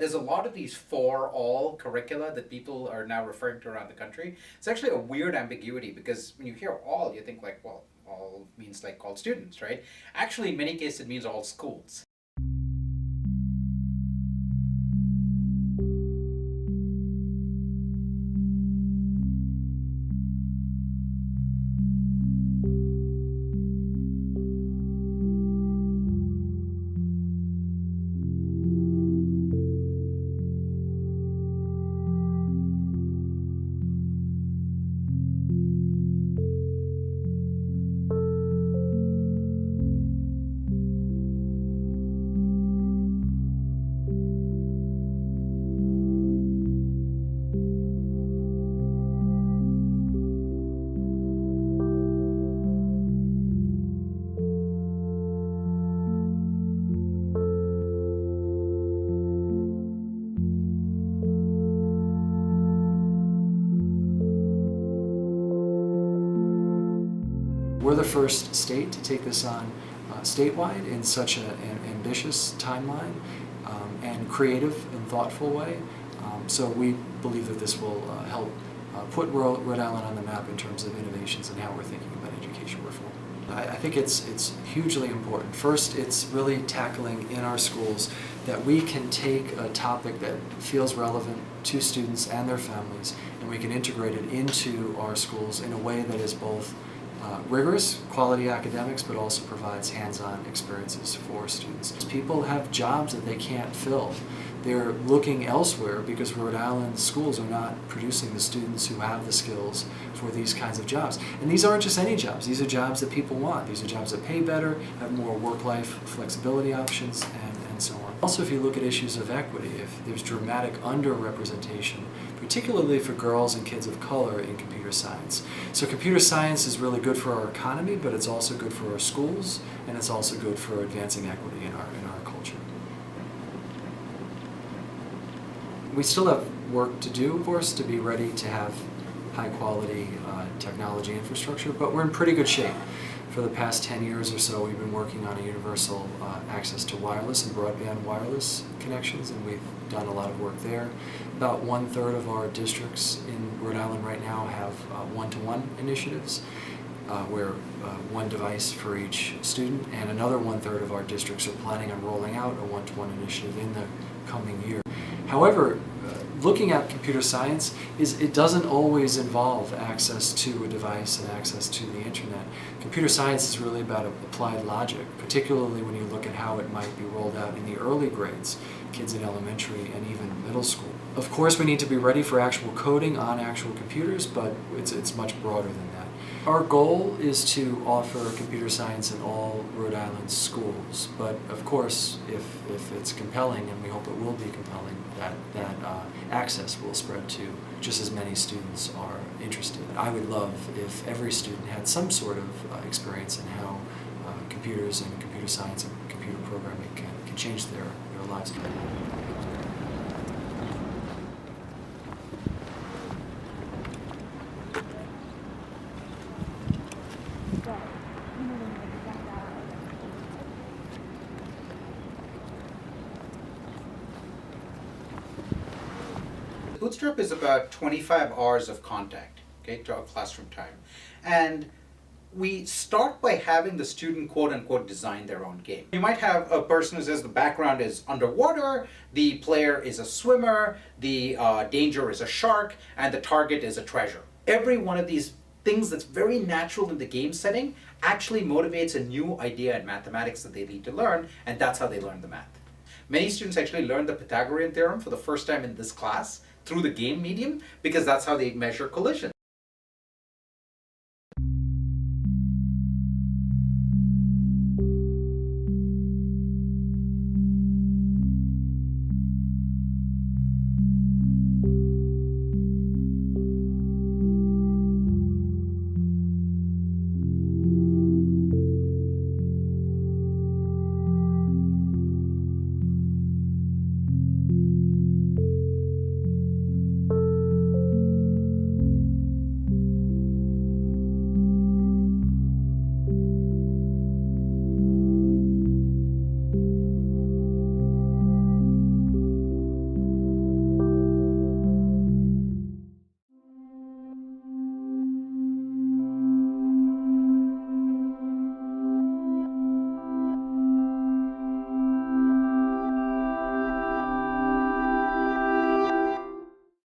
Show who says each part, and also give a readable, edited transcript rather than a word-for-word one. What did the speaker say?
Speaker 1: There's a lot of these for all curricula that people are now referring to around the country. It's actually a weird ambiguity because when you hear all, you think like, well, all means like all students, right? Actually, in many cases, it means all schools.
Speaker 2: We're the first state to take this on statewide in such an ambitious timeline and creative and thoughtful way. So we believe that this will help put Rhode Island on the map in terms of innovations and how we're thinking about education reform. I think it's hugely important. First, it's really tackling in our schools that we can take a topic that feels relevant to students and their families, and we can integrate it into our schools in a way that is both rigorous, quality academics, but also provides hands-on experiences for students. People have jobs that they can't fill. They're looking elsewhere because Rhode Island schools are not producing the students who have the skills for these kinds of jobs. And these aren't just any jobs. These are jobs that people want. These are jobs that pay better, have more work-life flexibility options, and so on. Also, if you look at issues of equity, if there's dramatic underrepresentation, particularly for girls and kids of color in computer science. So computer science is really good for our economy, but it's also good for our schools, and it's also good for advancing equity in our culture. We still have work to do, of course, to be ready to have high quality technology infrastructure, but we're in pretty good shape. For the past 10 years or so, we've been working on a universal access to wireless and broadband wireless connections, and we've done a lot of work there. About 1/3 of our districts in Rhode Island right now have one-to-one initiatives, where one device for each student, and another 1/3 of our districts are planning on rolling out a one-to-one initiative in the coming year. However, looking at computer science it doesn't always involve access to a device and access to the internet. Computer science is really about applied logic, particularly when you look at how it might be rolled out in the early grades, kids in elementary and even middle school. Of course, we need to be ready for actual coding on actual computers, but it's much broader than that. Our goal is to offer computer science in all Rhode Island schools, but of course, if it's compelling, and we hope it will be compelling, that access will spread to just as many students are interested. I would love if every student had some sort of experience in how computers and computer science and computer programming can change their lives.
Speaker 1: Bootstrap is about 25 hours of contact, okay, to our classroom time. And we start by having the student quote unquote design their own game. You might have a person who says the background is underwater, the player is a swimmer, the danger is a shark, and the target is a treasure. Every one of these things that's very natural in the game setting actually motivates a new idea in mathematics that they need to learn, and that's how they learn the math. Many students actually learn the Pythagorean theorem for the first time in this class through the game medium because that's how they measure collisions.